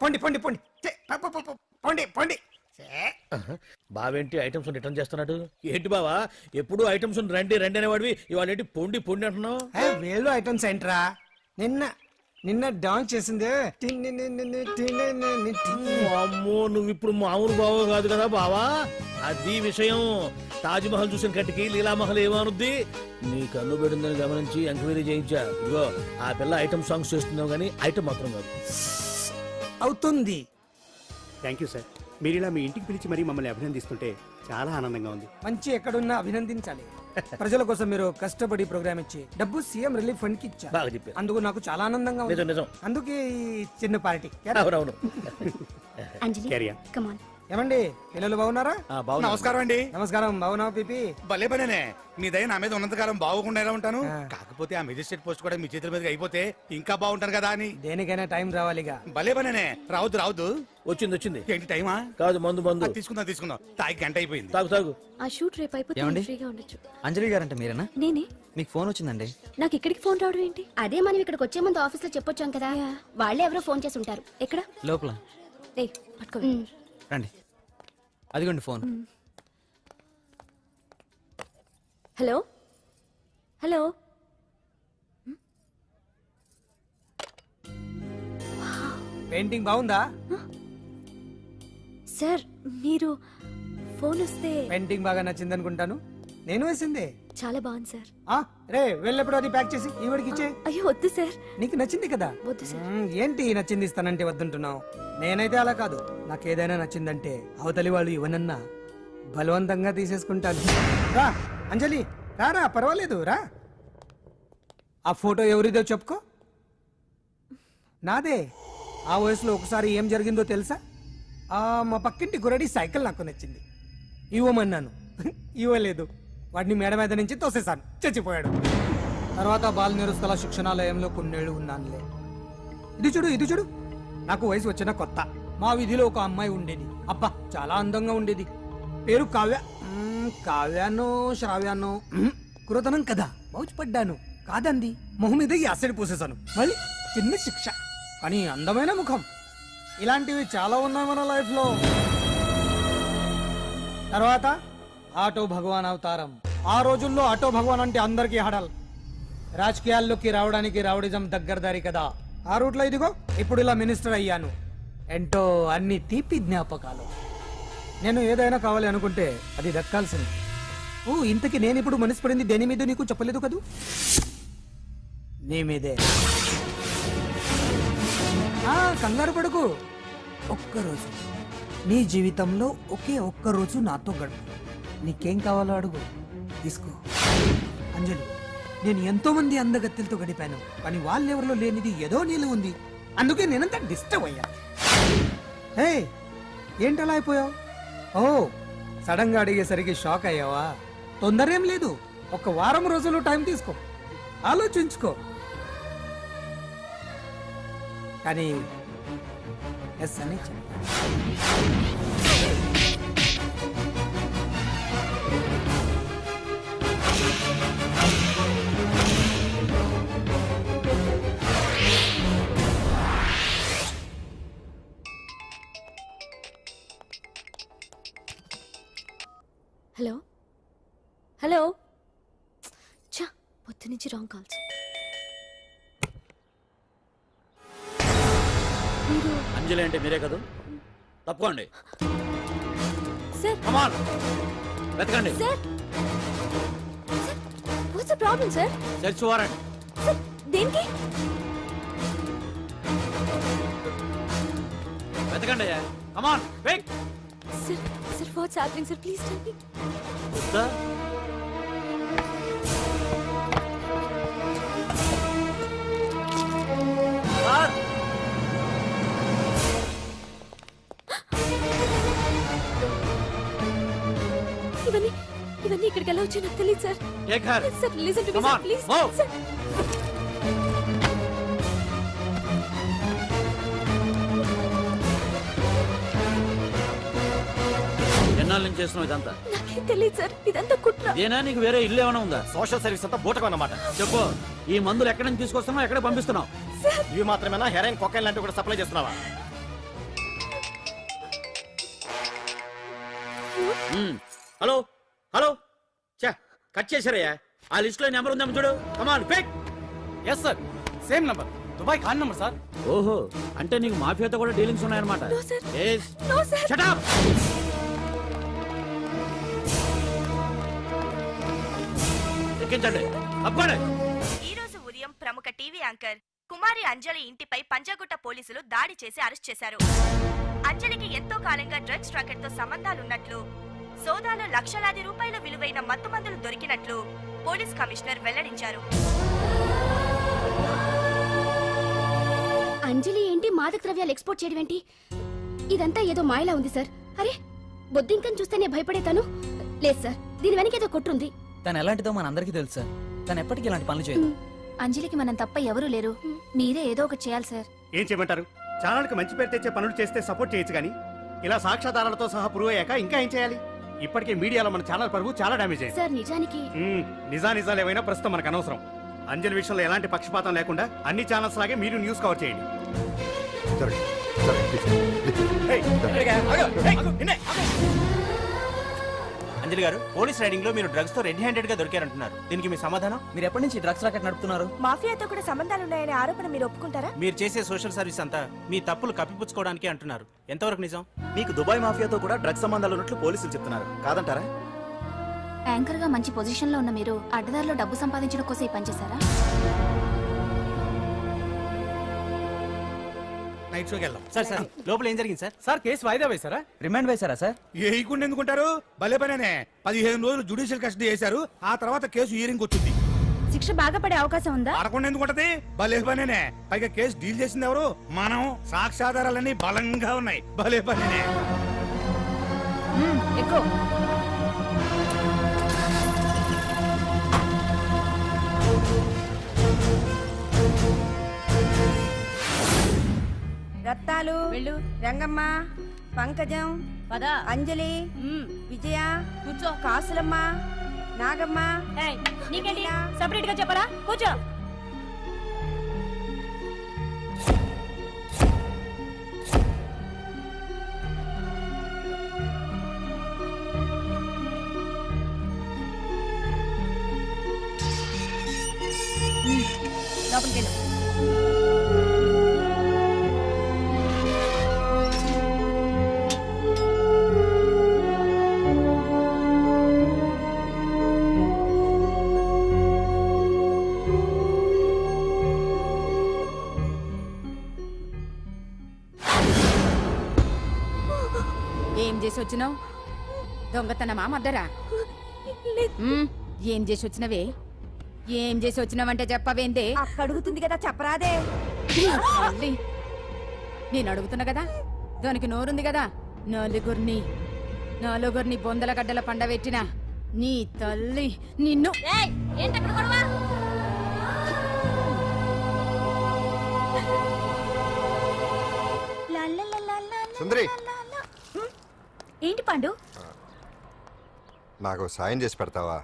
పొండి పొండి పొండి పొండి పొండి. బావేంటి ఐటమ్స్ రిటర్న్ చేస్తున్నాడు? ఏంటి బావా ఎప్పుడు ఐటమ్స్ రండి రండి అనేవాడివి, ఇవాళ ఏంటి పొండి పొండి అంటున్నావు? వేలు ఐటమ్స్ ఏంట్రా? నిన్న డాన్స్ చేసిందే. అమ్మో నువ్వు ఇప్పుడు మామూలు బావ కాదు కదా బావా, అది విషయం. తాజ్ మహల్ చూసిన కట్టికి లీలామహల్ ఏమనుద్ది? నీ కన్ను పెడిందని గమనించి ఎంక్వైరీ చేయించా. ఇగో ఆ పిల్ల ఐటమ్ సాంగ్స్ చేస్తున్నావు కానీ ఐటమ్ మాత్రం కాదు. అవుతుంది. Thank you sir. మీరు ఇలా మీ ఇంటికి పిలిచి మరీ మమ్మల్ని అభినందిస్తుంటే చాలా ఆనందంగా ఉంది. మంచి ఎక్కడున్నా అభినందించాలి. ప్రజల కోసం మీరు కష్టపడి ప్రోగ్రామ్ ఇచ్చి డబ్బు సీఎం రిలీఫ్ ఫండ్ కి ఇచ్చారు. బాగా చెప్పారు. అందుకు నాకు చాలా ఆనందంగా ఉంది. నిజం నిజం. అందుకే ఈ చిన్న పార్టీ. అవునవును. ఏమండి పిల్లలు బాగున్నారా? నమస్కారం అండి. నమస్కారం. బాగున్నావా పిపి? భలే పనేనే. మీ దయ నా మీద ఉన్నంతకాలం బాగోకుండా ఎలా ఉంటాను. కాకపోతే ఆ మెజిస్ట్రేట్ పోస్ట్ కూడా మీ చేతుల మీదకి అయిపోతే ఇంకా బాగుంటారు కదా అని. దేనికైనా టైం రావాలిగా. భలే పనేనే. రావద్దు రావద్దు. వచ్చింది వచ్చింది. ఏంటి టైమా? కాదు మందు మందు. తీసుకుందాం. తాగి గంట అయిపోయింది. తాగు తాగు. ఆ షూట్ రేపు అయిపోతే ఫ్రీగా ఉండొచ్చు. అంజలి గారంటే మీరేనా? నేనే. మీకు ఫోన్ వచ్చిందండి. నాకు ఇక్కడికి ఫోన్ రావడం ఏంటి? అదే మనం ఇక్కడికి వచ్చే ముందు ఆఫీస్ లో చెప్పొచ్చాం కదా, వాళ్ళే ఎవరో ఫోన్ చేసి ఉంటారు. ఎక్కడ? లోపల. పట్టుకో. రండి, అదిగోండి ఫోన్. Hello hello. పెయింటింగ్ బాగుందా సార్? మీరు ఫోన్ వస్తే పెయింటింగ్ బాగా నచ్చింది అనుకుంటాను. నేను వేసిందే. చాలా బాగుంది సార్. రే వెళ్ళప్పుడు అది ప్యాక్ చేసి ఈవిడికి ఇచ్చే. అయ్యో వద్దు సార్. నీకు నచ్చింది కదా. వద్దు సార్. ఏంటి నచ్చింది ఇస్తానంటే వద్దుంటున్నావు? నేనైతే అలా కాదు. నాకు ఏదైనా నచ్చిందంటే అవతలి వాళ్ళు ఇవ్వనన్నా బలవంతంగా తీసేసుకుంటాను. రా అంజలి రారా, పర్వాలేదు రా. ఆ ఫోటో ఎవరిదో చెప్పుకో. నాదే. ఆ వయసులో ఒకసారి ఏం జరిగిందో తెలుసా? మా పక్కింటి గురడి సైకిల్ నాకు నచ్చింది, ఇవ్వమన్నాను. ఇవ్వలేదు. వాడిని మేడ మీద నుంచి తోసేశాను, చచ్చిపోయాడు. తర్వాత బాల నిరుస్తల శిక్షణాలయంలో కొన్నేళ్లు ఉన్నానులే. ఇది చూడు. నాకు వయసు వచ్చిన కొత్త మా వీధిలో ఒక అమ్మాయి ఉండేది. అబ్బా చాలా అందంగా ఉండేది. పేరు కావ్య. కావ్యానో శ్రావ్యానో కురతనం కదా. మౌచిపడ్డాను. కాదంది. మొహం మీద యాసిడ్ పూసేశాను. మళ్ళీ చిన్న శిక్ష, కానీ అందమైన ముఖం. ఇలాంటివి చాలా ఉన్నాయి మన లైఫ్ లో. తర్వాత ఆటో భగవాన్ అవతారం. ఆ రోజుల్లో ఆటో భగవాన్ అంటే అందరికీ హడల్. రాజకీయాల్లోకి రావడానికి రౌడిజం దగ్గరదారి కదా. ఆ రూట్లో ఇదిగో ఇప్పుడు ఇలా మినిస్టర్ అయ్యాను. ఏంటో అన్ని తీపి జ్ఞాపకాలు. నేను ఏదైనా కావాలి అనుకుంటే అది దక్కాల్సింది. ఇంతకీ నేను ఇప్పుడు మనసు పడింది దేని మీద నీకు చెప్పలేదు కదూ? నీ మీదే. కంగారు పడుకు. ఒక్కరోజు నీ జీవితంలో ఒక్కరోజు నాతో గడుపు. నీకేం కావాలో అడుగు, తీసుకో. అంజలి, నేను ఎంతో మంది అందగత్తెలతో గడిపాను, కానీ వాళ్ళెవరిలో లేనిది ఏదో నీళ్ళు ఉంది. అందుకే నేనంతా డిస్టర్బ్ అయ్యా. ఏంటలా అయిపోయావు? సడన్ గా అడిగేసరికి షాక్ అయ్యావా? తొందర ఏం లేదు. 1 వారం రోజులు టైం తీసుకో, ఆలోచించుకో. కానీ ఎస్ అని చెప్పాను. Hello hello. చా, పొద్దు నుంచి రాంగ్ కాల్స్. అంజలి అంటే మీరే కదా? తప్పుకోండి సార్. కమాన్ వెతకండి. Sir what's the problem sir? Search warrant. Sir దేనికి? వెతకండి. కమాన్ wait. Sir, what's happening, sir? Please tell me. Sir? ఇవన్నీ ఇక్కడికి ఎలా వచ్చాయో నాకు తెలియదు sir. Sir listen to me sir please. Sir ఎన్నాళ్ళ తెలియకని చేస్తున్నావు ఇదంతా? నాకేం తెలియదు సార్, ఇదంతా కుట్ర. ఇదేనా నీకు వేరే ఇల్లు ఏమైనా ఉందా? సోషల్ సర్వీస్ అంతా బూటకం అన్నమాట. చెప్పు, ఈ మందులు ఎక్కడి నుంచి తీసుకొస్తున్నావు, ఎక్కడ పంపిస్తున్నావు? ఇవి మాత్రమేనా? హెరాయిన్, కొకైన్ లాంటివి కూడా సప్లై చేస్తున్నావా? హలో హలో, చా కట్ చేశారయ్యా. ఆ లిస్ట్ లో నెంబర్ ఉందేమో చూడు. Come on quick. Yes sir, same number, Dubai Khan number sir. ఓహో, అంటే నీకు మాఫియాతో కూడా డీలింగ్స్ ఉన్నాయన్నమాట. No, sir. Yes. No, sir. Shut up. ఎక్కించండి, అబ్బాయి. ఈ రోజు ఉదయం ప్రముఖ టీవీ యాంకర్ కుమారి అంజలి ఇంటిపై పంజాగుట్ట పోలీసులు దాడి చేసి అరెస్ట్ చేశారు. అంజలికి ఎంతో కాలంగా డ్రగ్స్ రాకెట్ తో సంబంధాలున్నట్లు, సోదాలో లక్షలాది రూపాయల విలువైన మత్తుమందులు దొరికినట్లు పోలీస్ కమిషనర్ వెల్లడించారు. అంజలి ఏంటి మాదక ద్రవ్యాలు ఎక్స్పోర్ట్ చేయడం ఏంటి? ఇదంతా ఏదో మాయలా ఉంది సార్. అరే బొద్దింకని చూస్తేనే భయపడేతాను. లేదు సార్, దీని వెనక ఏదో కొట్టుంది. తను ఎలాంటిదో మన అందరికీ తెలుసు సార్. తను ఎప్పటికీ ఇలాంటి పనులు చేయదు. అంజలికి మనం తప్ప ఎవరూ లేరు. మీరే ఏదో ఒకటి చేయాలి సార్. ఏం చేయమంటారు? ఛానల్కి మంచి పేరు తెచ్చే పనులు చేస్తే సపోర్ట్ చేయొచ్చు కానీ ఇలా సాక్ష్యాధారాలతో సహా ప్రూవ్ అయ్యాక ఇంకా ఏం చేయాలి? ఇప్పటికే మీడియాలో మన ఛానల్ పరువు చాలా డ్యామేజ్ అయింది. సార్ నిజానికి నిజాలు ఏవైనా ప్రస్తుతం మనకు అనవసరం. అంజలి విషయంలో ఎలాంటి పక్షపాతం లేకుండా అన్ని ఛానల్స్ లాగే మీరు న్యూస్ కవర్ చేయండి. అంజలి గారు, పోలీస్ రైడింగ్ లో మీరు డ్రగ్స్ తో రెడ్ హ్యాండెడ్ గా దొరికారంటున్నారు. దీనికి మీ సమాధానం? మీరు ఎప్పటి నుంచి డ్రగ్స్ రాకెట్ నడుపుతున్నారు? మాఫియాతో కూడా సంబంధాలున్నాయనే ఆరోపణ మీరు ఒప్పుకుంటారా? మీరు చేసే సోషల్ సర్వీస్ అంతా మీ తప్పులు కప్పిపుచ్చుకోవడానికి అంటున్నారు. ఎంతవరకు నిజం? మీకు దుబాయ్ మాఫియాతో కూడా డ్రగ్స్ సంబంధాలు ఉన్నట్లు పోలీసులు చెప్తున్నారు, కాదంటారా? యాంకర్ గా మంచి పొజిషన్ లో ఉన్న మీరు అడ్డదారిలో డబ్బు సంపాదించడం కోసం ఈ పనిచేశారా? నైట్ షోకి వెళ్దాం. సార్ సార్, లోపల ఏం జరిగింది సార్? సార్ కేసు వాయిదా వేశారా? రిమాండ్ వేశారా సార్? ఏయకుండా ఎందుకుంటారు? భలే పనేనే. 15 రోజులు జుడిషియల్ కస్టడీ చేశారు. ఆ తర్వాత కేసు హియరింగ్ వచ్చింది. శిక్ష బాగా పడే అవకాశం ఉందా? పడకుండా ఎందుకుంటది? భలే పనేనే. పైగా కేసు డీల్ చేసింది ఎవరు? మనం. సాక్ష్యాధారాలన్నీ బలంగా ఉన్నాయి. భలే పనేనే. ఎక్కువ రత్నాలు, రంగమ్మ, పంకజం, అంజలి, విజయ, కూర్చో, కాసులమ్మ, నాగమ్మ. నీకేంటి సపరేట్ గా చెప్పరా? కూర్చో. లోపలికి వెళ్ళు. ఏం చేసి వచ్చినావు? దొంగతనమా మద్దరా? ఏం చేసి వచ్చినవే? ఏం చేసి వచ్చినావంటే చెప్పవేందే? అడుగుతుంది కదా, చెప్పరాదే. నేను అడుగుతున్నా కదా, దానికి నోరుంది కదా. నలుగురిని బొందల గడ్డల పండబెట్టిన నీ తల్లి నిన్ను. సుందరి, ఏంటి పండు? నాకు సాయం చేసి పెడతావా?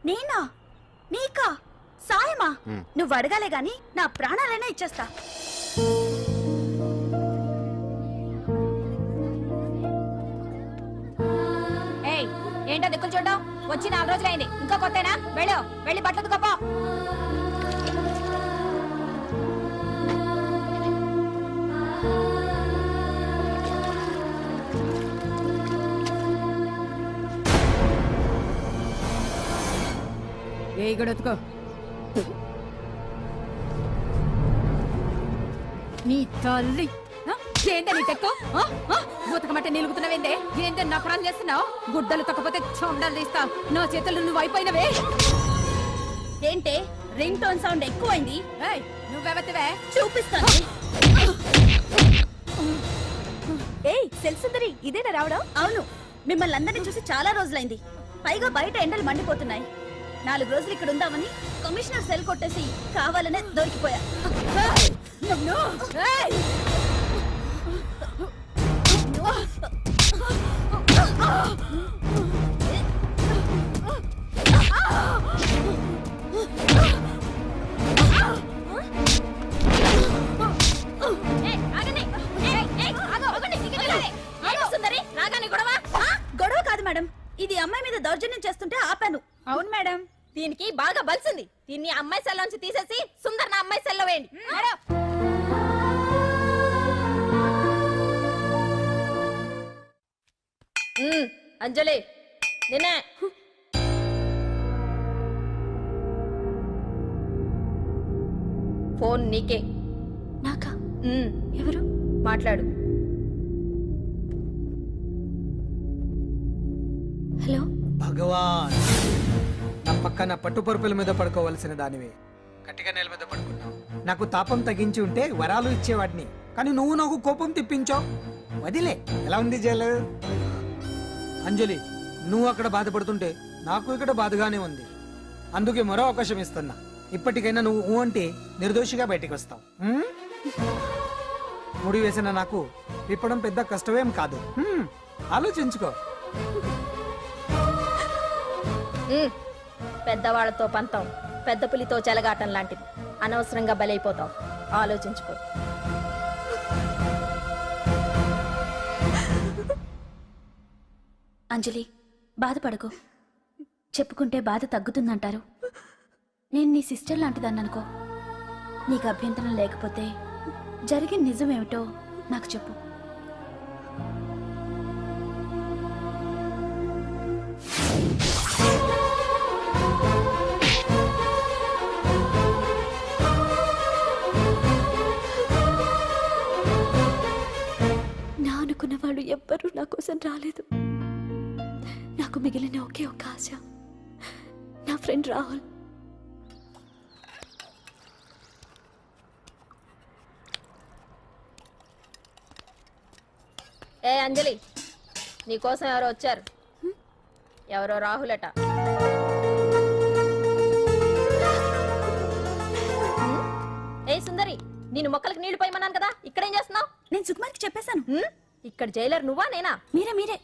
నేనా? నీకా సాయమా? నువ్వు అడగాలే గాని నా ప్రాణాలైనా ఇచ్చేస్తా. ఏయ్, ఏంటో దిక్కులు చూడడం? వచ్చి 4 రోజులైంది, ఇంకా కొత్తేనా? వెళ్ళి బట్టలు కప్ప. ఏ గడొత్తుకో. నీ తల్లి ఏంటే నీ తెక్కో? ఉతకమంటే నిలుగుతున్నావేందే? ఏంటే నా ప్రాణం చేస్తున్నావు? గుడ్డలు తొక్కపోతే చొండలు తీస్తా. నా చేతులు నువ్వు అయిపోయినవే. ఏంటే రింగ్ టోన్ సౌండ్ ఎక్కువైంది? నువ్వెవతివే? చూపిస్తాను. ఏయ్ సెల్సుందరి, ఇదేనా రావడం? అవును, మిమ్మల్ని అందరినీ చూసి చాలా రోజులైంది. పైగా బయట ఎండలు మండిపోతున్నాయి. 4 రోజులు ఇక్కడ ఉందామని కమిషనర్ సెల్ కొట్టేసి కావాలనే దొరికిపోయా. గొడవ కాదు మేడం, ఇది అమ్మాయి మీద దౌర్జన్యం చేస్తుంటే ఆపాను. అవును మేడం, దీనికి బాగా బలిసింది. దీన్ని అమ్మాయి సెల్లోంచి తీసేసి సుందర్ నా అమ్మాయి సెల్లో వేయండి. అంజలి నిన్నే. ఫోన్ నీకే. నాకా? ఎవరు? మాట్లాడు. హలో. భగవాన్, నా పక్కన పట్టుపరుపుల మీద పడుకోవలసిన దానివే గట్టిగా నేల మీద పడుకున్నావు. నాకు తాపం తగ్గించి ఉంటే వరాలు ఇచ్చేవాడిని, కానీ నువ్వు నాకు కోపం తెప్పించావు. వదిలే. ఎలా ఉంది జైలు? అంజలి, నువ్వు అక్కడ బాధపడుతుంటే నాకు ఇక్కడ బాధగానే ఉంది. అందుకే మరో అవకాశం ఇస్తున్నా. ఇప్పటికైనా నువ్వు ఊ అంటే నిర్దోషిగా బయటికి వస్తావు. ముడి వేసిన నాకు విప్పడం పెద్ద కష్టమేం కాదు. ఆలోచించుకో. పెద్దవాళ్లతో పంతం పెద్ద పులితో చెలగాటం లాంటిది. అనవసరంగా బలైపోతావు. ఆలోచించుకో. అంజలి, బాధపడకు. చెప్పుకుంటే బాధ తగ్గుతుందంటారు. నేను నీ సిస్టర్ లాంటిదాన్ని అనుకో. నీకు అభ్యంతరం లేకపోతే జరిగిన నిజమేమిటో నాకు చెప్పు. నా అనుకున్న వాళ్ళు ఎవ్వరూ నా కోసం రాలేదు. నాకు మిగిలిన ఒకే ఒక ఆశ, నా ఫ్రెండ్ రాహుల్. ఏ అంజలి, నీకోసం ఎవరో వచ్చారు. ఎవరో రాహుల్ అట. ఏ సుందరి, నేను మొక్కలకు నీళ్లు పోయమన్నాను కదా, ఇక్కడేం చేస్తున్నావు? నేను సుకుమార్కి చెప్పేశాను. ఇక్కడ జైలర్ నువ్వా నేనా? మీరే.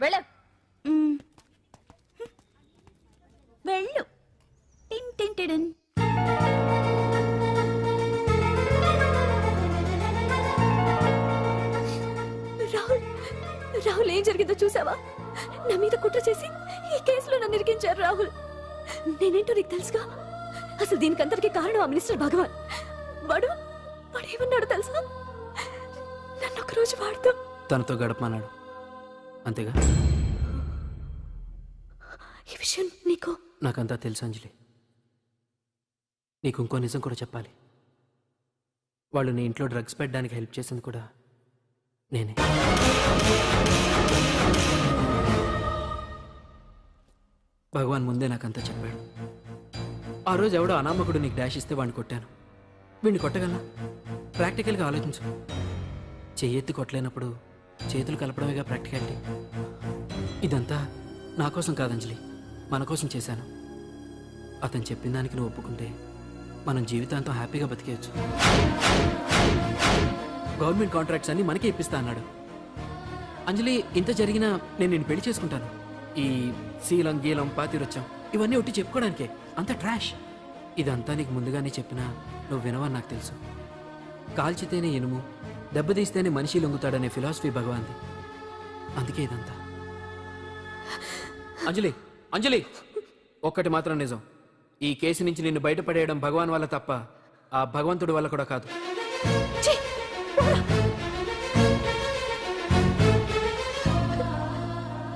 వెళ్ళ. వెళ్ళు. టిన్ టిన్ టిడిన్. రాహుల్, ఏం జరిగిందో చూసావా? నా మీద కుట్ర చేసి ఈ కేసులో నన్ను ఇరికించారు రాహుల్. నేనేంటో నీకు తెలుసుగా. అసలు దీనికంతటికి కారణం ఆ మినిస్టర్ భగవాన్. వాడు ఏమన్నాడు తెలుసా? నన్ను ఒకరోజు వాడుతూ తనతో గడపమన్నాడు, అంతేగా? ఈ విషయం నీకు? నాకంతా తెలుసు అంజలి. నీకు ఇంకో నిజం కూడా చెప్పాలి. వాళ్ళు నీ ఇంట్లో డ్రగ్స్ పెట్టడానికి హెల్ప్ చేసింది కూడా నేనే. భగవాన్ ముందే నాకంతా చెప్పాడు. ఆ రోజు ఎవడో అనామకుడు నీకు డాష్ ఇస్తే వాడిని కొట్టాను. వీడిని కొట్టగలనా? ప్రాక్టికల్గా ఆలోచించు. చెయ్యెత్తి కొట్టలేనప్పుడు చేతులు కలపడమేగా ప్రాక్టికాలిటీ. ఇదంతా నా కోసం కాదంజలి, మన కోసం చేశాను. అతను చెప్పిన దానికి నువ్వు ఒప్పుకుంటే మనం జీవితాంతం హ్యాపీగా బతికేయచ్చు. గవర్నమెంట్ కాంట్రాక్ట్స్ అన్ని మనకే ఇప్పిస్తా అన్నాడు. అంజలి, ఇంత జరిగినా నేను నిన్ను పెళ్లి చేసుకుంటాను. ఈ శీలం గీలం పాతిరొచ్చాం ఇవన్నీ ఒట్టి చెప్పుకోవడానికే. అంత ట్రాష్. ఇదంతా నీకు ముందుగానే చెప్పినా నువ్వు వినవని నాకు తెలుసు. కాల్చితేనే ఇనుము, దెబ్బతీస్తేనే మనిషి లొంగుతాడనే ఫిలాసఫీ భగవాన్ది. అందుకే ఇదంతా. అంజలి, ఒక్కటి మాత్రం నిజం. ఈ కేసు నుంచి నిన్ను బయటపడేయడం భగవాన్ వల్ల తప్ప ఆ భగవంతుడి వల్ల కూడా కాదు.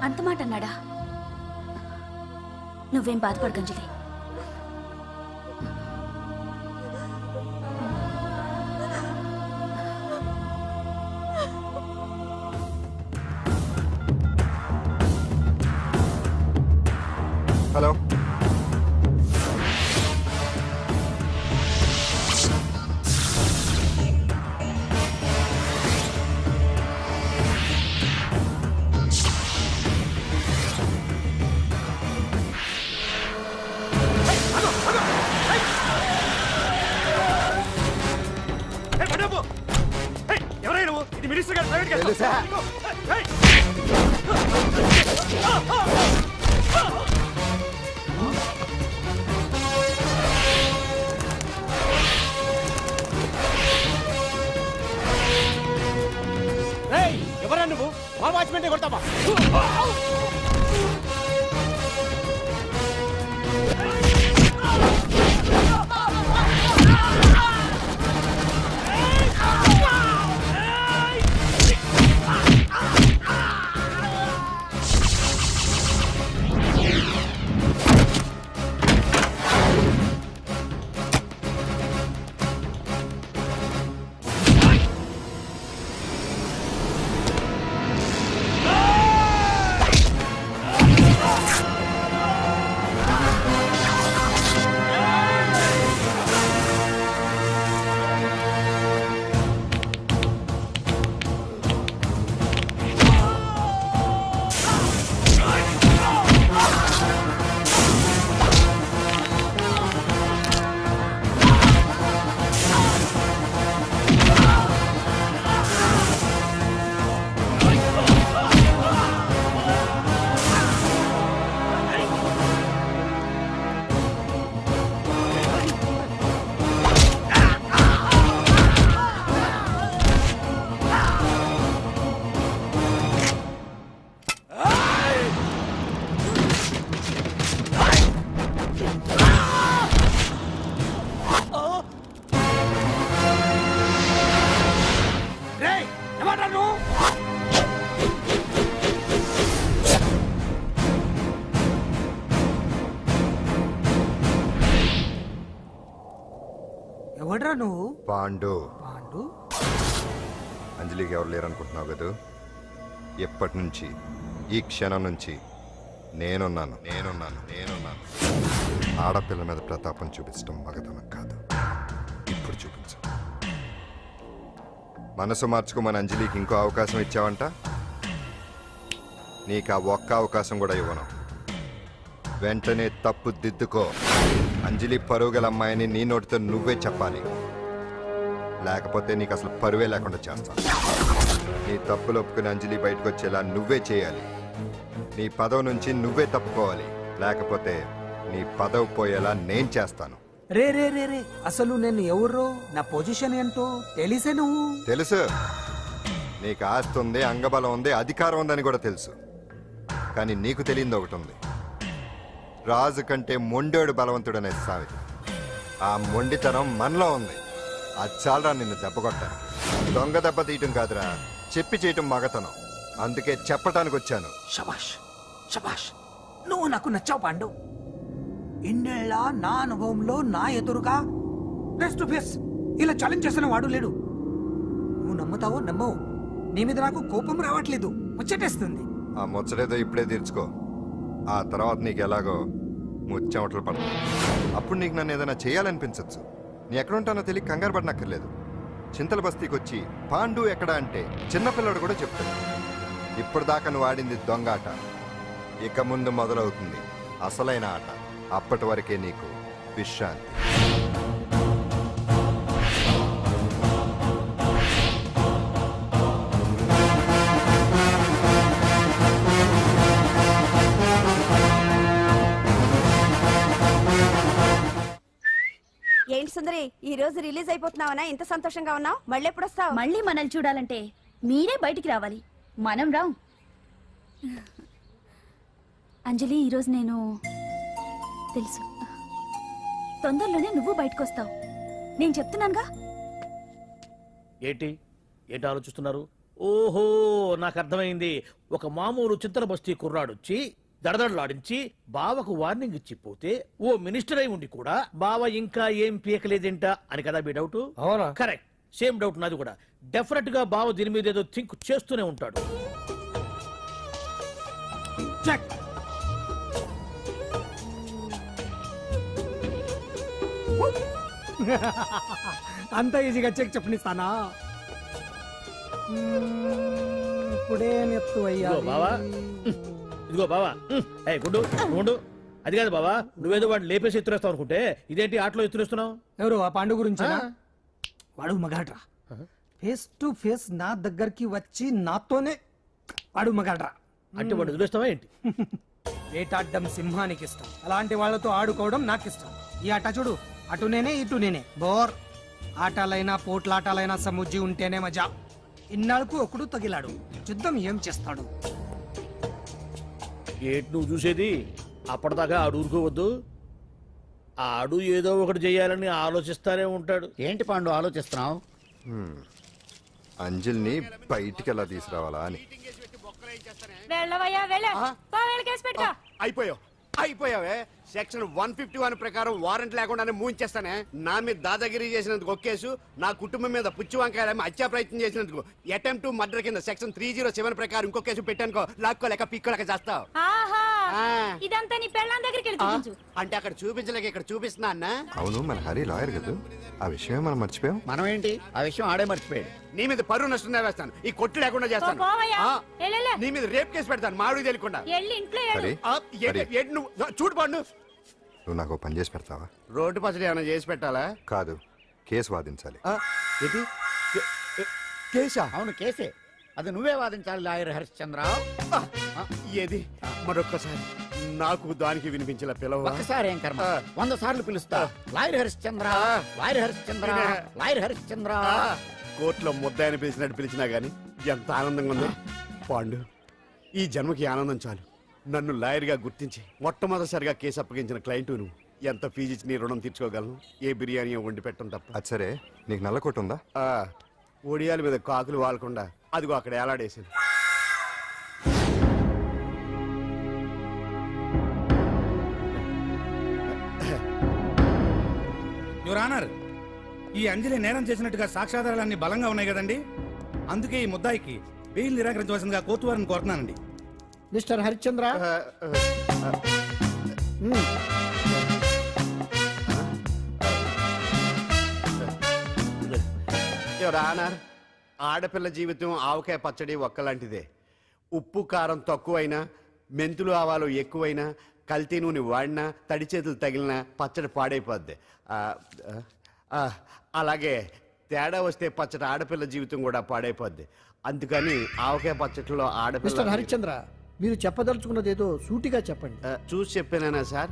అంత మాట అన్నాడా? నువ్వేం బాధపడకంజలి. హలో. ఎవరైనా ఇది మినిస్టర్ గారు ప్రైవేట్ తెలుసా? ఎవరా నువ్వు మా వాచ్మెంటే కొడతావా ఎవడ్రా నువ్వు? పాండు. పాండు? అంజలికి ఎవరు లేరనుకుంటున్నావు కదా? ఎప్పటి నుంచి, ఈ క్షణం నుంచి నేనున్నాను. ఆడపిల్ల మీద ప్రతాపం చూపించడం మగతనం కాదు. ఇప్పుడు చూపించు. మనసు మార్చుకోమని అంజలికి ఇంకో అవకాశం ఇచ్చావంట. నీకు ఆ ఒక్క అవకాశం కూడా ఇవ్వను. వెంటనే తప్పు దిద్దుకో. అంజలి పరుగల అమ్మాయిని నీ నోటితో నువ్వే చెప్పాలి, లేకపోతే నీకు అసలు పరువే లేకుండా చేస్తాను. నీ తప్పులు ఒప్పుకుని అంజలి బయటకు వచ్చేలా నువ్వే చేయాలి. నీ పదవి నుంచి నువ్వే తప్పుకోవాలి, లేకపోతే నీ పదవి పోయేలా నేను చేస్తాను. రే రే రే రే అసలు నేను ఎవరో, నా పొజిషన్ ఏంటో తెలిసే నువ్వు. తెలుసు. నీకు ఆస్తి ఉంది, అంగబలం ఉంది, అధికారం ఉందని కూడా తెలుసు. కానీ నీకు తెలియంది ఒకటి ఉంది. రాజు కంటే మొండోడు బలవంతుడనే సామెత. ఆ మొండితనం మనలో ఉంది. అది చాలరా నిన్ను దెబ్బ కొట్టాను. దొంగ దెబ్బ తీయటం కాదురా, చెప్పి చేయటం మగతనం. అందుకే చెప్పటానికి వచ్చాను. శబాష్ శబాష్, నువ్వు నాకు నచ్చావు పాండు. ఇన్నేళ్ళ నా అనుభవంలో నా ఎదురుగా ఫేస్ టు ఫేస్ ఇలా ఛాలెంజ్ చేసిన వాడు లేడు. నువ్వు నమ్ముతావో నమ్మవు, నీ మీద నాకు కోపం రావట్లేదు, ముచ్చటేస్తుంది. ఆ ముచ్చటేదో ఇప్పుడే తీర్చుకో. ఆ తర్వాత నీకు ఎలాగో ముచ్చెమటలు పడతాయి. అప్పుడు నీకు నన్ను ఏదైనా చేయాలనిపించచ్చు. నీ ఎక్కడుంటానో తెలియ కంగారు పడనక్కర్లేదు. చింతల బస్తీకి వచ్చి పాండు ఎక్కడ అంటే చిన్నపిల్లడు కూడా చెప్తాడు. ఇప్పటిదాకా నువ్వు ఆడింది దొంగ ఆట. ఇక ముందు మొదలవుతుంది అసలైన ఆట. అప్పటి వరకే నీకు విశ్రాంతి. ఏంటి సుందరి, ఈ రోజు రిలీజ్ అయిపోతున్నావనా? ఇంత సంతోషంగా ఉన్నావు? మళ్ళీ ఎప్పుడు వస్తావు? మళ్ళీ మనల్ని చూడాలంటే మీరే బయటికి రావాలి, మనం రాం. అంజలి, ఈరోజు నేను తెలుసు, తొందరలోనే నువ్వు బయటకు వస్తావు, నేను చెప్తున్నానుగా. ఏంటి ఏంటి ఆలోచిస్తున్నారు? ఓహో, నాకు అర్థమైంది. ఒక మామూలు చింతల బస్తీ కుర్రాడొచ్చి దడదడలాడించి బావకు వార్నింగ్ ఇచ్చిపోతే ఓ మినిస్టర్ అయి ఉండి కూడా బావ ఇంకా ఏం పీకలేదేంట అని కదా మీ డౌట్? అవునా? కరెక్ట్, సేమ్ డౌట్ నాది కూడా. డెఫినెట్ గా బావ దీని మీద ఏదో థింక్ చేస్తూనే ఉంటాడు. చెక్. అంత ఈజీగా చెక్ చెప్పనిస్తానా? ఇప్పుడే నెత్తు అయ్యా. ఇదిగో బావా, ఇదిగో బావా. గుడ్డు గుండు, అది కాదు బావా, నువ్వేదో వాడిని లేపేసి ఎత్తురేస్తావు అనుకుంటే ఇదేంటి ఆటలో ఎత్తురేస్తున్నావు? ఎవరు ఆ పాండు గురించి? వాడు మగాడ్రా. ఫేస్ టు ఫేస్ నా దగ్గరికి వచ్చి నాతోనే వాడు మగాడ్రా. అంటే వాడు వదిలేస్తావా ఏంటి? వేటాడ్డం సింహానికి ఇష్టం, అలాంటి వాళ్ళతో ఆడుకోవడం నాకు ఇష్టం. ఈ ఆట చూడు, అటు నేనే ఇటు నేనే, బోర్. ఆటలైనా పోట్లాటాలైనా సముజ్జి ఉంటేనే మజా. ఇన్నాళ్ళకు ఒకడు తగిలాడు, యుద్ధం ఏం చేస్తాడు? ఏంటి నువ్వు చూసేది? అప్పటిదాకా ఆడు ఊరుకోవద్దు. ఆడు ఏదో ఒకటి చేయాలని ఆలోచిస్తానే ఉంటాడు. ఏంటి పాండు ఆలోచిస్తున్నావు? అంజలిని బయటికి ఎలా తీసుకురావాలా అని. వెళ్ళవయ్యా వెళ్ళ కేసు పెట్టుకో. అయిపోయావే. సెక్షన్ 151 ప్రకారం వారెంట్ లేకుండానే మూయించేస్తానే. నా మీద దాదాగిరి చేసినందుకు ఒక కేసు, నా కుటుంబం మీద పుచ్చి వంకాయ హత్యా ప్రయత్నం చేసినందుకు అటెంప్ట్ టు మర్డర్ కింద సెక్షన్ 307 ప్రకారం ఇంకో కేసు పెట్టానుకో, లాక్కోలేక పిక్కోలేక చేస్తావు. ఆహా ఇదంతా నీ పెళ్ళాం దగ్గరికి వెళ్ళి చూపించు. అంటే అక్కడ చూపించలేక ఇక్కడ చూపిస్తున్నా అన్న. అవును, మన హరి లాయర్ కదా, ఆ విషయమే మనం మర్చిపోయాం. మనం ఏంటి ఆ విషయం ఆడే మర్చిపోయాడు. నీ మీద పరువు నష్టం వేస్తాను, ఈ కొట్టు లేకుండా చేస్తాను. పోవయ్యా. ఆ, వెళ్ళలే. నీ మీద రేప్ కేసు పెడతాను మాడు తెలియకుండా. వెళ్ళి ఇంట్లో వెళ్ళు. హరి, ఆ, హరి, నువ్వు చూడు పండు. నువ్వు నాకు ఓ పని చేసి పెడతావా? రోడ్డు పచ్చడి ఏమైనా చేసి పెట్టాలా? కాదు, కేసు వాదించాలి. ఏంటి కేసా? అవును కేసే, అది నువ్వే వాదించాలి లాయర్ హరిశ్చంద్ర. ఏది మరొక్కసారి నాకు దానికి వినిపించిన పిలవ. ఒక్కసారి ఏం కర్మ, 100 సార్లు పిలుస్తా. Lawyer Harishchandra, lawyer Harishchandra, lawyer Harishchandra. కోర్టులో ముద్దాయని పిలిచినట్టు పిలిచినా గాని ఎంత ఆనందంగా ఉందో పాండు. ఈ జన్మకి ఆనందం చాలు. నన్ను లాయర్గా గుర్తించి మొట్టమొదటిసారిగా కేసు అప్పగించిన క్లయింట్ నువ్వు. ఎంత ఫీజు ఇచ్చి నీ రుణం తీర్చుకోగలను? ఏ బిర్యానీ వండి పెట్టడం తప్ప. అది సరే, నీకు నల్ల కొట్టు ఉందా? ఒడియాల మీద కాకులు వాలకుండా అదిగో అక్కడ ఏలాడేసింది. యువర్ ఆనర్, ఈ అంజలి నేరం చేసినట్టుగా సాక్ష్యాధారాలన్నీ బలంగా ఉన్నాయి కదండి. అందుకే ఈ ముద్దాయికి బెయిల్ నిరాకరించవలసిందిగా కోర్టు వారిని కోరుతున్నానండి. మిస్టర్ హరిశ్చంద్ర, యువర్ ఆనర్, ఆడపిల్ల జీవితం ఆవకాయ పచ్చడి ఒక్కలాంటిదే. ఉప్పు కారం తక్కువైనా, మెంతులు ఆవాలు ఎక్కువైనా, కల్తీ నూనె వాడినా, తడి చేతులు తగిలినా పచ్చడి పాడైపోద్ది. అలాగే తేడా వస్తే పచ్చడి ఆడపిల్ల జీవితం కూడా పాడైపోద్ది. అందుకని ఆవకాయ పచ్చడిలో ఆడపిల్ల. హరిశ్చంద్ర, మీరు చెప్పదలుచుకున్నది ఏదో సూటిగా చెప్పండి. చూసి చెప్పానా సార్?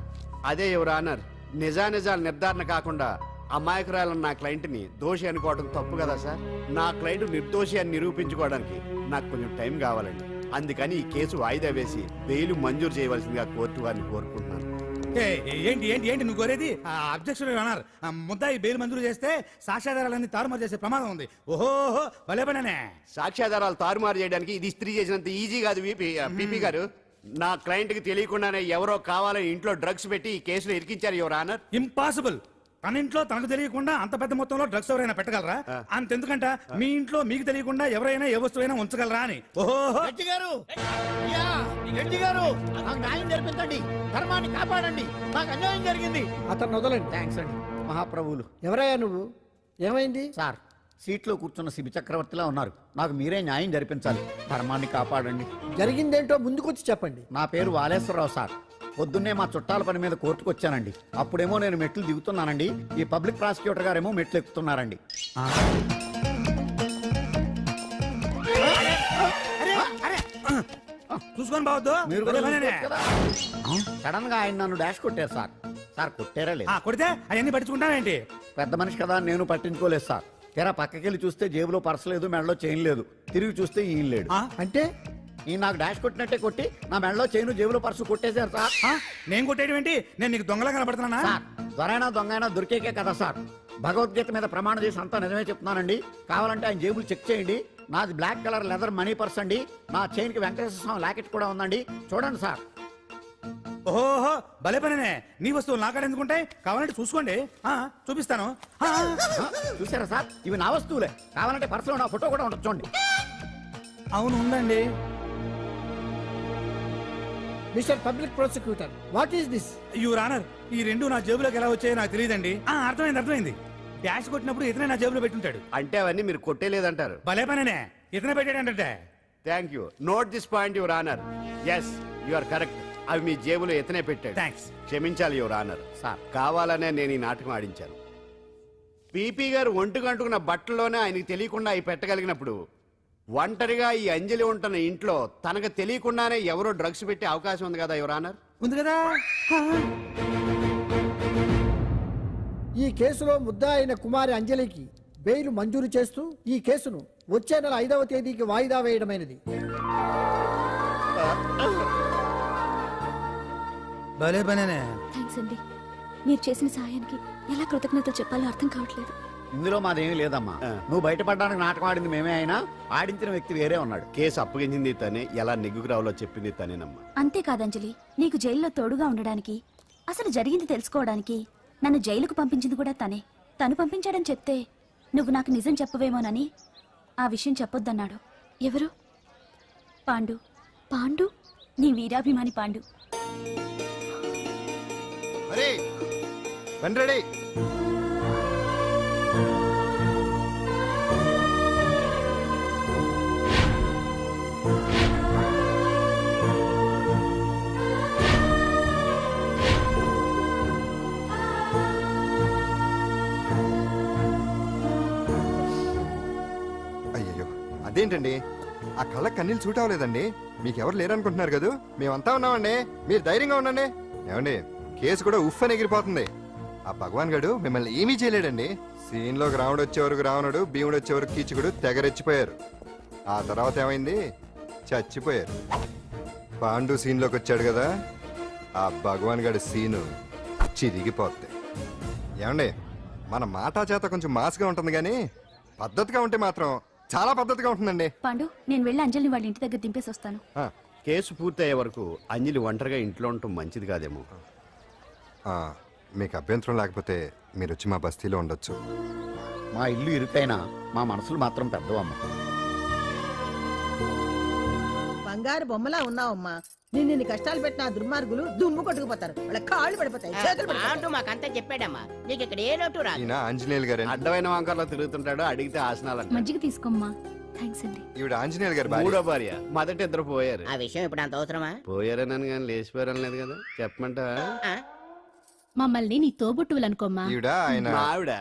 అదే యువర్ ఆనర్, నిజానిజాలు నిర్ధారణ కాకుండా అమాయకురాలను నా క్లయింట్ని దోషి అనుకోవడం తప్పు కదా సార్. నా క్లయింట్ నిర్దోషి అని నిరూపించుకోవడానికి నాకు కొంచెం టైం కావాలండి. అందుకని ఈ కేసు వాయిదా వేసి బెయిల్ మంజూరు చేయవలసిందిగా కోర్టు వారిని కోరుకుంటున్నాను. ఏంటి ఏంటి ఏంటి నువ్వు కోరేది? అబ్జెక్షన్ యువర్ ఆనర్, ముద్దాయి బెయిల్ మంజూరు చేస్తే సాక్ష్యాధారాలన్నీ తారుమారు చేసే ప్రమాదం ఉంది. ఓహో భలే పనేనే. సాక్ష్యాధారాలు తారుమారు చేయడానికి ఇది ఇస్త్రీ చేసినంత ఈజీ కాదు పీపీ గారు. నా క్లయింట్ కి తెలియకుండానే ఎవరో కావాలని ఇంట్లో డ్రగ్స్ పెట్టి ఈ కేసులో ఇరికించారు యువర్ ఆనర్. ఇంపాసిబుల్. తన ఇంట్లో తనకు తెలియకుండా అంత పెద్ద మొత్తంలో డ్రగ్స్ ఎవరైనా పెట్టగలరా? అంతెందుకంట మీ ఇంట్లో మీకు తెలియకుండా ఎవరైనా ఏ వస్తువైనా ఉంచగలరా అని. ఓహో నాకు న్యాయం జరిపించండి, ధర్మాన్ని కాపాడండి, నాకు అన్యాయం జరిగింది. అతను వదలండి. థ్యాంక్స్ అండి మహాప్రభువులు. ఎవరయ్యా నువ్వు? ఏమైంది? సార్, సీట్లో కూర్చున్న శిబి చక్రవర్తిలా ఉన్నారు. నాకు మీరే న్యాయం జరిపించాలి, ధర్మాన్ని కాపాడండి. జరిగిందేంటో ముందుకొచ్చి చెప్పండి. నా పేరు వాలేశ్వరరావు సార్. పొద్దున్నే మా చుట్టాల పని మీద కోర్టుకు వచ్చానండి. అప్పుడేమో నేను మెట్లు దిగుతున్నానండి, ఈ పబ్లిక్ ప్రాసిక్యూటర్ గారేమో మెట్లు ఎక్కుతున్నారండి. చూసుకొని బావద్దు. మీరు సడన్ గా ఆయన నన్ను డాష్ కొట్టారు సార్. సార్ కొట్టారా లేదు? కొడితే అవన్నీ పట్టించుకుంటావేంటి? పెద్ద మనిషి కదా నేను పట్టించుకోలేదు సార్. తెరా పక్కకెళ్ళి చూస్తే జేబులో పర్స్ లేదు, మెడలో చైన్ లేదు. తిరిగి చూస్తే ఈయన లేడు. అంటే ఈ నాకు డాష్ కొట్టినట్టే కొట్టి నా మెడలో చైన్ జేబులో పర్సు కొట్టేశారు సార్. నేను కొట్టేయడం ఏంటి? నేను నీకు దొంగలా కనబడుతున్నా? సార్, దొరైనా దొంగైనా దొరికేకే కదా సార్. భగవద్గీత మీద ప్రమాణం చేసి అంతా నిజమే చెప్తున్నానండి. కావాలంటే ఆయన జేబులు చెక్ చేయండి. నాది black colour leather money purse అండి. నా చైన్ కి వెంకటేశ్వర స్వామి లాకెట్ కూడా ఉందండి. చూడండి సార్. ఓహో భలే పనేనే. నీ వస్తువులు నాకాడ ఎందుకుంటాయి? కావాలంటే చూసుకోండి, చూపిస్తాను. చూసారా సార్, ఇవి నా వస్తువులే. కావాలంటే పర్సులో నా ఫోటో కూడా ఉండొచ్చు చూడండి. అవును ఉందండి. Mister public prosecutor, what is this? Your honour, ఈ రెండు నా జేబులోకి ఎలా వచ్చాయో నాకు తెలియదండి. అర్థమైంది. డాష్ కొట్టినప్పుడు ఇతనే నా జేబులో పెట్టుంటాడు. అంటే అవన్నీ మీరు కొట్టేలేదంటారు? భలే పనేనే, ఇతనే పెట్టాడంటే. Thank you. Note this point your honour. Yes, you are correct. అవి మీ జేబులో ఎత్తనే పెట్టాడు. థ్యాంక్స్. క్షమించాలి యువర్ ఆనర్. సార్, కావాలనే నేను ఈ నాటకం ఆడించాను. పీపీ గారు ఒంటికి అంటుకున్న బట్టల్లోనే ఆయనకి తెలియకుండా అవి పెట్టగలిగినప్పుడు ఒంటరిగా ఈ అంజలి ఉంటున్న ఇంట్లో తనకు తెలియకుండానే ఎవరో డ్రగ్స్ పెట్టే అవకాశం ఉంది కదా యువర్ ఆనర్. ఉంది కదా. ఈ కేసులో ముద్దా అయిన కుమారి అంజలికి బెయిల్ మంజూరు చేస్తూ ఈ కేసును వచ్చే నెల 5వ తేదీకి వాయిదా వేయడమైనది. భలే పనేనే. థ్యాంక్స్ అండి. మీరు చేసిన సహాయానికి ఎలా కృతజ్ఞతలు చెప్పాలో అర్థం కావట్లేదు. ఇందులో మాదేమీ లేదమ్మా. నువ్వు బయటపడడానికి నాటకం ఆడింది మేమే అయినా ఆడించిన వ్యక్తి వేరే ఉన్నాడు. కేసు అప్పగించింది తనే, ఎలా నెగ్గుకు రావాలో చెప్పింది తనేనమ్మా. అంతేకాదంజలి, నీకు జైల్లో తోడుగా ఉండడానికి, అసలు జరిగింది తెలుసుకోవడానికి నన్ను జైలుకు పంపించింది కూడా తనే. తను పంపించాడని చెప్తే నువ్వు నాకు నిజం చెప్పవేమోనని ఆ విషయం చెప్పొద్దన్నాడు. ఎవరు? పాండు. పాండు, నీ వీరాభిమాని పాండు. అరే బండి రెడీ. అయ్యయ్యో అదేంటండి, ఆ కళ్ళ కన్నీళ్ళు సూట్ అవ్వలేదండి. మీకెవరు లేరనుకుంటున్నారు కదా, మేమంతా ఉన్నామండి. మీరు ధైర్యంగా ఉండండి. ఏమండి, కేసు కూడా ఉఫ్ అని ఎగిరిపోతుంది. ఆ భగవాన్ గడు మిమ్మల్ని ఏమీ చేయలేడండి. సీన్లోకి రావణుడు వచ్చే వరకు రావణుడు, భీముడు వచ్చే వరకు కీచుకుడు తెగరెచ్చిపోయారు. ఆ తర్వాత ఏమైంది, చచ్చిపోయారు. పాండు సీన్లోకి వచ్చాడు కదా, ఆ భగవాన్ గడి సీను చిరిగిపోద్ది. ఏమండి, మన మాటా చేత కొంచెం మాస్గా ఉంటుంది కానీ పద్ధతిగా ఉంటే మాత్రం చాలా పద్ధతిగా ఉంటుందండి. పాండు, నేను వెళ్ళి అంజలిని వాళ్ళ ఇంటి దగ్గర దింపేసి వస్తాను. కేసు పూర్తయ్యే వరకు అంజలి ఒంటరిగా ఇంట్లో ఉండటం మంచిది కాదేమో. మీకు అభ్యంతరం లేకపోతే మీరు వచ్చి మా బస్తీలో ఉండొచ్చు. మా ఇల్లు ఇరుకైనా మా మనసులు మాత్రం పెద్దవమ్మ. బంగారు బొమ్మలా ఉన్నావమ్మా. నిన్ను కష్టాలు పెట్టిన దుర్మార్గులు దుమ్ము కొట్టుకుపోతారు. వాళ్ళ కాళ్ళు పడిపోతాయి, చేతులు పడిపోతాయి. మాకంతా చెప్పాడమ్మా, నీకు ఇక్కడ ఏ లోటు రాదు. ఈయన ఆంజనేయులు గారు. అడ్డమైన వంకర్లో తిరుగుతుంటాడు, అడిగితే ఆసనాలంట. మజ్జిగ తీసుకోమ్మా. థ్యాంక్స్ అండి. ఈవిడ ఆంజనేయులు గారు భార్య. మూడో భార్య. మొదట ఇద్దరు పోయారు. ఆ విషయం ఇప్పుడు అంత అవసరమా? పోయారనని కానీ లేచిపోయారని లేదు కదా, చెప్పమంటా. మమ్మల్ని నీ తోబుట్టువులు అనుకోమ్మా. ఈవిడ ఆయన. మా ఆవిడ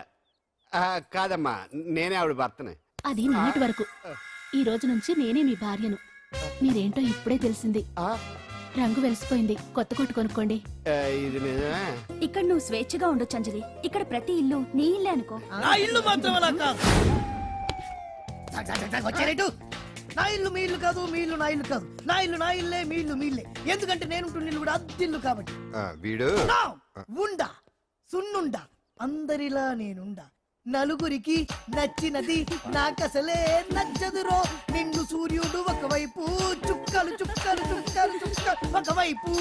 కాదమ్మా, నేనే ఆవిడ భర్తనే. అది నిన్నటి వరకు. ఈ రోజు నుంచి నేనే మీ భార్యను. మీరేంటో ఇప్పుడే తెలిసింది. రంగు వెలిసిపోయింది, కొత్త కొట్టు కొనుక్కోండి. ఇది నిజమే. ఇక్కడ నువ్వు స్వేచ్ఛగా ఉండొచ్చు అంజలి. ఇక్కడ ప్రతి ఇల్లు నీ ఇల్లే అనుకో. నా ఇల్లు మాత్రం అలా కాదు. వచ్చారేటు. నా ఇల్లు మీ ఇల్లు కాదు, మీ ఇల్లు నా ఇల్లు కాదు. నా ఇల్లు నా ఇల్లే, మీ ఇల్లు మీ ఇల్లే. ఎందుకంటే నేను ఉంటున్న ఇల్లు కూడా అద్దిల్లు కాబట్టి. వీడు ఉండా సున్నుండా అందరిలా నేనుండా. నలుగురికి నచ్చినది నాకసలే నచ్చదురో. నిన్ను సూర్యుడు ఒకవైపు, చుక్కలు చుక్కలు చుక్కలు చుక్కలు ఒకవైపు.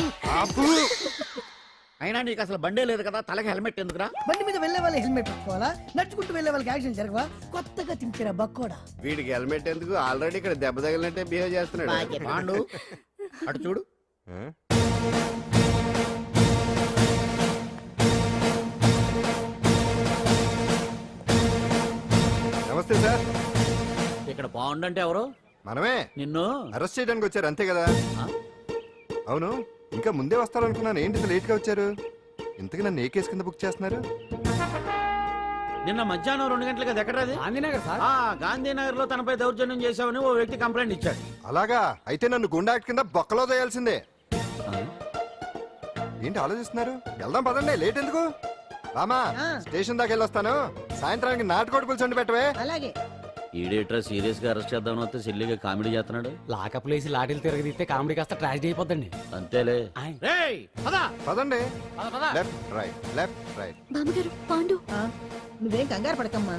అయినా నీకు అసలు బండే లేదు కదా, తలకి హెల్మెట్ ఎందుకురా? బండి మీద వెళ్లే వాళ్ళు హెల్మెట్ పెట్టుకోవాలా? నడుచుకుంటూ వెళ్లే వాళ్ళకి యాక్షన్ జరగవా? కొత్తగా తింటారా బక్కోడా? వీడికి హెల్మెట్ ఎందుకు, ఆల్రెడీ ఇక్కడ దెబ్బ తగిలినట్టే బిహేవ్ చేస్తున్నాడు. పాండు అటు చూడు. నమస్తే సార్. ఇక్కడ బాగుండంటే ఎవరు? మనమే. నిన్ను అరెస్ట్ చేయడానికి వచ్చారు అంతే కదా? అవును, ఇంకా ముందే వస్తారనుకున్నాను. ఏంటి లేట్ గా వచ్చారు? ఇంతకు నన్ను ఏ కేసు కింద బుక్ చేస్తున్నారు? నిన్న మధ్యాహ్నం 2 గంటలకు ఎక్కడది? గాంధీనగర్ లో తనపై దౌర్జన్యం చేశామని ఓ వ్యక్తి కంప్లైంట్ ఇచ్చాడు. అలాగా? అయితే నన్ను గుండా యాక్ట్ కింద బొక్కలో చేయాల్సిందే. ఏంటి ఆలోచిస్తున్నారు? వెళ్దాం పదండి, లేట్ ఎందుకు? రామా, స్టేషన్ దాకా వెళ్ళొస్తాను. సాయంత్రానికి నాటుకోడి పులుసు వండి పెట్టవే. అలాగే. ఈడేట్రా సీరియస్ గా అరెస్ట్ చేద్దామని వస్తే సిల్లిగా కామెడీ చేస్తున్నాడు. లాకప్ లేసి లాఠీలు తిరగదీస్తే కామెడీ కాస్త ట్రాజడీ అయిపోద్దండి. అంతేలే. పదండి. Left right, left right. బామ్మగారు, పాండు. నువ్వేం కంగారు పడకమ్మా.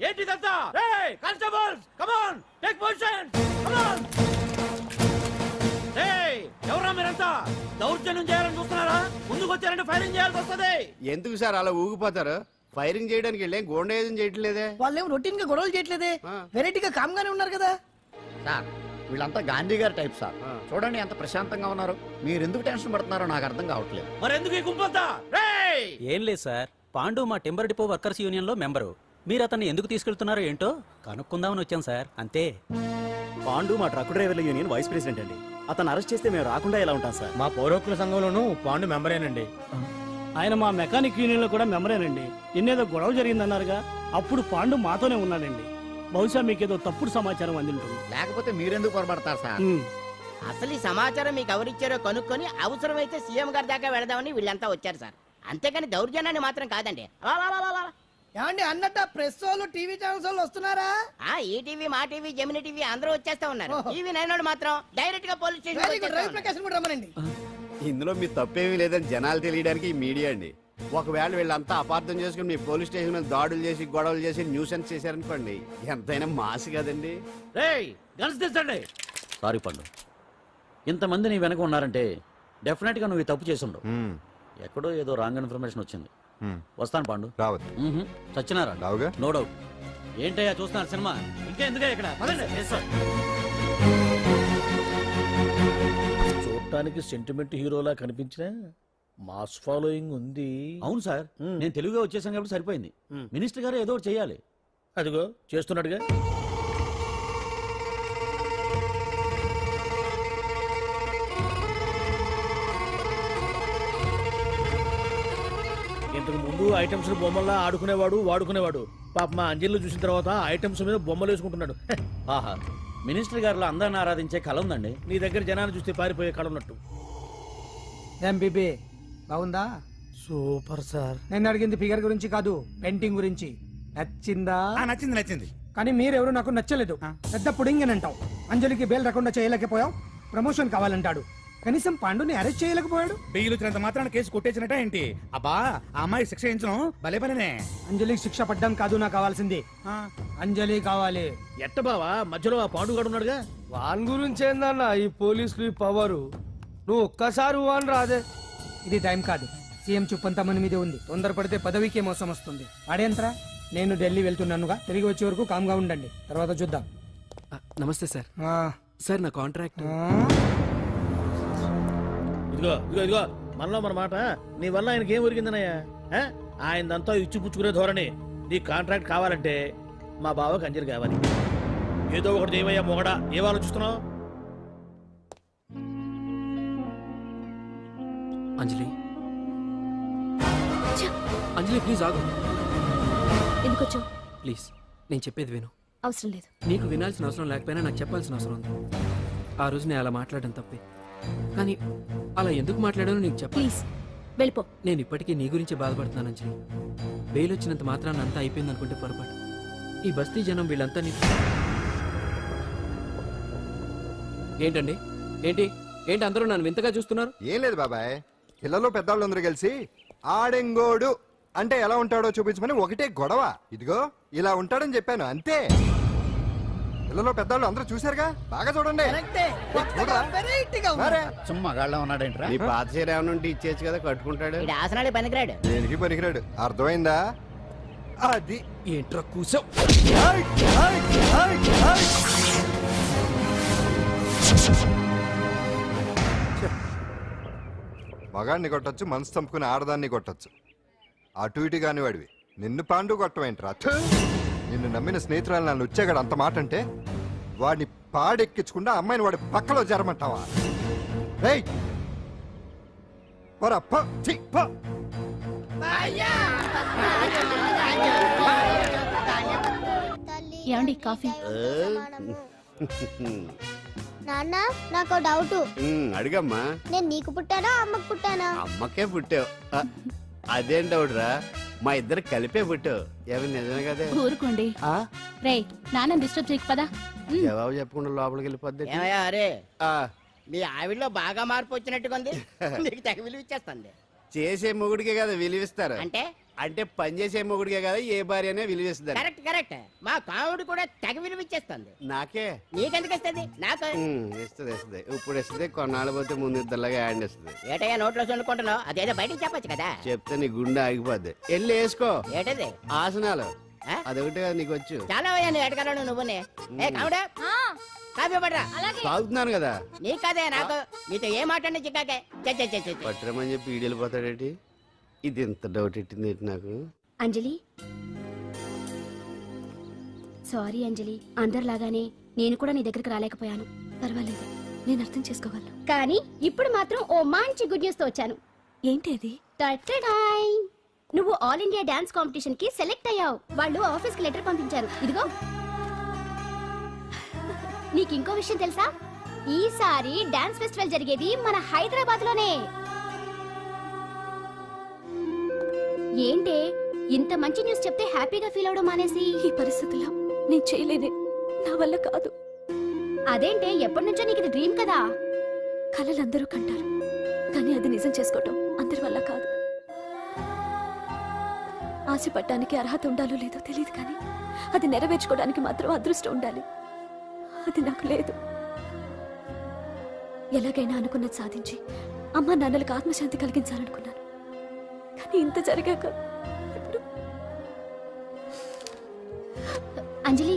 ఏంటిదంతా? Constables, come on, take position, come on. ఎవరా దౌర్జన్యం చేయాలని చూస్తున్నారా? ముందుకు వచ్చారంటే ఫైరింగ్ చేయాల్సి వస్తుంది. ఎందుకు సార్ అలా ఊగిపోతారు? ఫైరింగ్ చేయడానికి వెళ్ళేం గోండేజం చేయట్లేదే. వాళ్ళేం రొటీన్ గా గొడవలు చేయట్లేదే, వెరైటీగా కామ్గానే ఉన్నారు కదా. సార్ వీళ్ళంతా గాంధీ గారి టైప్ సార్. చూడండి ఎంత ప్రశాంతంగా ఉన్నారు. మీరు ఎందుకు టెన్షన్ పడుతున్నారో నాకు అర్థం కావట్లేదు. మరెందుకు ఈ గుంపంతా? రేయ్! ఏం లేదు సార్, పాండు మా టింబర్ డిపో వర్కర్స్ యూనియన్ లో మెంబరు. మీరు అతన్ని ఎందుకు తీసుకెళ్తున్నారో ఏంటో కనుక్కుందామని వచ్చాం సార్, అంతే. పాండు మా ట్రక్ డ్రైవర్ల యూనియన్ వైస్ ప్రెసిడెంట్ అండి. అతను అరెస్ట్ చేస్తే మేము రాకుండా ఎలా ఉంటాం సార్? మా పౌరోక్తుల సంఘంలోనూ పాండు మెంబరేనండి. ఆయన మా మెకానిక్ యూనియన్ లో కూడా మెంబరేనండి. నిన్నేదో గొడవ జరిగిందన్నారుగా, అప్పుడు పాండు మాతోనే ఉన్నాడండి. బహుశా మీకేదో తప్పుడు సమాచారం అందింటుంది. లేకపోతే మీరెందుకు పొరపడతారు సార్? అసలు ఈ సమాచారం మీకు ఎవరిచ్చారో కనుక్కొని అవసరమైతే సీఎం గారి దాకా వెళదామని వీళ్ళంతా వచ్చారు సార్. అంతేకాని దౌర్జన్యాన్ని మాత్రం కాదండి. ఏమండి అన్నట్టు ప్రెస్ వాళ్ళు టీవీ ఛానల్స్ వాళ్ళు వస్తున్నారా? ఈ టీవీ, మా టీవీ, జమిని టీవీ అందరూ వచ్చేస్తా ఉన్నారు. టీవీ నైన్ మాత్రం డైరెక్ట్ గా పోలీస్ స్టేషన్ ప్రకాశం కూడా రమ్మనండి. ఇందులో మీ తప్పేమీ లేదని జనాలు తెలియడానికి ఈ మీడియా అండి. ఒకవేళ వీళ్ళంతా అపార్థం చేసుకుని మీ పోలీస్ స్టేషన్ మీద దాడులు చేసి గొడవలు చేసి న్యూసెన్స్ చేశారనుకోండి, ఎంతైనా మాసి కదండి. సారీ పండు, ఇంతమంది నీ వెనక ఉన్నారంటే డెఫినెట్ గా నువ్వు ఈ తప్పు చేసి ఉండవు. ఎక్కడో ఏదో రాంగ్ ఇన్ఫర్మేషన్ వచ్చింది. వస్తాను పాండు. రావద్దు. సత్యనారా? రావుగా. No doubt. ఏంటయ్యా చూస్తున్నారు సినిమా? ఇంకా ఎందుకే ఇక్కడ? చూడటానికి సెంటిమెంట్ హీరోలా కనిపించిన మాస్ ఫాలోయింగ్ ఉంది. అవును సార్, నేను తెలుగుగా వచ్చేసాను కాబట్టి సరిపోయింది. మినిస్టర్ గారు ఏదో ఒకటి చేయాలి. అదిగో చేస్తున్నాడుగా. ఇంతకు ముందు ఐటమ్స్ బొమ్మల్లా ఆడుకునేవాడు, వాడుకునేవాడు. పాప మా అంజలిలో చూసిన తర్వాత ఐటమ్స్ మీద బొమ్మలు వేసుకుంటున్నాడు. ఆహా, మినిస్టర్ గారిలో అందరిని ఆరాధించే కళ ఉందండి. నీ దగ్గర జనాన్ని చూస్తే పారిపోయే కళ ఉన్నట్టు. ఎంబీబీ బాగుందా? Super sir. నేను అడిగింది ఫిగర్ గురించి కాదు, పెయింటింగ్ గురించి. నచ్చిందా? నచ్చింది నచ్చింది. కానీ మీరెవరు నాకు నచ్చలేదు. పెద్ద పుడింగ్ అని అంటావు, అంజలికి బెయిల్ రాకుండా చేయలేకపోయావు, ప్రమోషన్ కావాలంటాడు. కనీసం పాండుని అరెస్ట్ చేయలేకపోయాడు. బెయిల్ వచ్చినంత మాత్రాన కేసు కొట్టేసినట్ట ఏంటి? అబ్బా ఆ అమ్మాయి శిక్ష వేయించడం భలే పనినే. అంజలికి శిక్ష పడ్డం కాదు నాకు కావాల్సింది, అంజలి కావాలి. ఎట్ట బావా, మధ్యలో ఆ పాండుగాడు ఉన్నాడుగా. వాన్ గురించి ఏందన్నా ఈ పోలీసులు ఈ పవరు? నువ్వు ఒక్కసారి వాన్ రాదే. ఇది టైం కాదు, సీఎం చుప్పంతా మన మీదే ఉంది. తొందరపడితే పదవికే మోసం వస్తుంది. వాడేంతరా? నేను ఢిల్లీ వెళ్తున్నానుగా, తిరిగి వచ్చే వరకు కామ్గా ఉండండి, తర్వాత చూద్దాం. నమస్తే సార్. సార్ నా కాంట్రాక్ట్. ఇదిగో ఇదిగో ఇదిగో, మనలో మన మాట. నీ వల్ల ఆయనకి ఏం ఒరిగిందనయ్యా? ఆయనదంతా ఇచ్చిపుచ్చుకునే ధోరణి. నీ కాంట్రాక్ట్ కావాలంటే మా బావకి అంజలి కావాలి. ఏదో ఒకటి దేవయ్యా మొగడా, ఏం ఆలోచిస్తున్నావు? అంజలి, అంజలి ప్లీజ్ ఆగు. ఎందుకు వచ్చావు? ప్లీజ్ నేను చెప్పేది విను. అవసరం లేదు. నీకు వినాల్సిన అవసరం లేకపోయినా నాకు చెప్పాల్సిన అవసరం ఉంది. ఆ రోజు నేను అలా మాట్లాడడం తప్పే, కానీ అలా ఎందుకు మాట్లాడానో నీకు చెప్ప. ప్లీజ్ వెళ్ళిపో. నేను ఇప్పటికీ నీ గురించి బాధపడుతున్నాను అంజలి. బెయిల్ వచ్చినంత మాత్రాన్ని అంతా అయిపోయింది అనుకుంటే పొరపాటు. ఈ బస్తీ జనం వీళ్ళంతా ఏంటండి? ఏంటి ఏంటి అందరూ నన్ను వింతగా చూస్తున్నారు? ఏం లేదు బాబాయ్, పిల్లలు పెద్దవాళ్ళందరూ కలిసి ఆడెంగోడు అంటే ఎలా ఉంటాడో చూపించమని ఒకటే గొడవ. ఇదిగో ఇలా ఉంటాడని చెప్పాను, అంతే. పిల్లలు పెద్దవాళ్ళు అందరూ చూశారుగా, బాగా చూడండి. మగాళ్ళ ఉన్నాడేంట్రా? నీ పాత చీర ఏమైనా ఉంటే ఇచ్చేచ్చు కదా, కట్టుకుంటాడు. ఆసనాలే పనికిరాడు. దేనికి పనికిరాడు, అర్థమైందా? అది ఏంట్రా కూసావ్? మగాడిని కొట్టచ్చు, మనసు చంపుకుని ఆడదాన్ని కొట్టచ్చు. అటు ఇటు కాని వాడివి నిన్ను పాండు కొట్టమేంట్రా? నిన్ను నమ్మిన స్నేహితురాలు నన్ను వచ్చాగాడు అంత మాట అంటే, వాడిని పాడెక్కించకుండా అమ్మాయిని వాడి పక్కలో జరమంటావా? ఏయ్ పోరా, పో, ఛీ, పో. ఏమండి కాఫీ? నాన్న నాకు డౌట్. అడిగమ్మా. నేను నీకు పుట్టానా అమ్మకు పుట్టానా? అమ్మకే పుట్టావు. అదేం డౌట్ రా, మా ఇద్దరు కలిపే పుట్టావు. ఏమి నిజమే కదే? ఊరుకోండి. రే నాన్న డిస్టర్బ్ చేయకు పదా. జవాబు చెప్పకుండా లోపలికి వెళ్ళిపోద్ది. ఏమయ్యా అరే, మీ ఆవిడలో బాగా మార్పు వచ్చినట్టుగా ఉంది. నీకు తెగ విలువ ఇచ్చేస్తుంది. చేసే మొగుడికే కదా విలువిస్తారు. అంటే అంటే పనిచేసే మొగుడికే కదా ఏ భార్య అనే విలువేస్తుంది కరెక్ట్ కరెక్ట్ మా కావుడు కూడా తెగ విలువిచ్చేస్తుంది. నాకే నీకెందుకు ఇస్తుంది? నాకు ఇస్తుంది ఇప్పుడు ఇస్తుంది, కొన్నాళ్ళు పోతే ముందు ఇద్దరులాగా హ్యాండ్ ఇస్తుంది. ఏటయ్యా నోట్లో చల్లుకుంటున్నావు? అదేదో బయటికి చెప్పొచ్చు కదా. చెప్తే నీ గుండె ఆగిపోద్ది. వెళ్ళి వేసుకో ఏటది? ఆసనాలు. ఆ? అదొకటి కదా నీకు వచ్చు. చాలా అయ్యా నువ్వు ఎడగలను నువ్వునే. ఏ కావుడా కాఫీ పడరా. తాగుతున్నాను కదా. నీ కదే నాకు. నీతో ఏ మాట్లాడి చిక్కాకే. పట్టరమని చెప్పి ఈడు వెళ్ళిపోతాడేటి? ఇది ఎంత డౌట్ ఎట్టింది ఏంటి నాకు. అంజలి సారీ అంజలి, అందరిలాగానే నేను కూడా నీ దగ్గరికి రాలేకపోయాను. పర్వాలేదు, నేను అర్థం చేసుకోగలను. కానీ ఇప్పుడు మాత్రం ఓ మంచి గుడ్ న్యూస్ తో వచ్చాను. ఏంటి అది? టటడాయ్! నువ్వు ఆల్ ఇండియా డాన్స్ కాంపిటీషన్ కి సెలెక్ట్ అయ్యావు. వాళ్ళు ఆఫీస్ కి లెటర్ పంపించారు. ఇదిగో. నీకు ఇంకో విషయం తెలుసా? ఈసారి డాన్స్ ఫెస్టివల్ జరిగేది మన హైదరాబాద్ లోనే. ఏంటే ఇంత మంచి న్యూస్ చెప్తే హ్యాపీగా ఫీల్ అవడం మానేసి? ఈ పరిస్థితుల్లో నేను చేయలేనే, నా వల్ల కాదు. అదేంటే ఎప్పటి నుంచో నీకు ఇది డ్రీమ్ కదా? కలలు అందరూ కంటారు, కానీ అది నిజం చేసుకోవటం అందరి వల్ల కాదు. ఆశపడటానికి అర్హత ఉండాలో లేదో తెలియదు, కానీ అది నెరవేర్చుకోవడానికి మాత్రం అదృష్టం ఉండాలి. అది నాకు లేదు. ఎలాగైనా అనుకున్నది సాధించి అమ్మా నాన్నలకు ఆత్మశాంతి కలిగించాలనుకున్నాను, కానీ ఇంత జరిగాక ఇప్పుడు అంజలి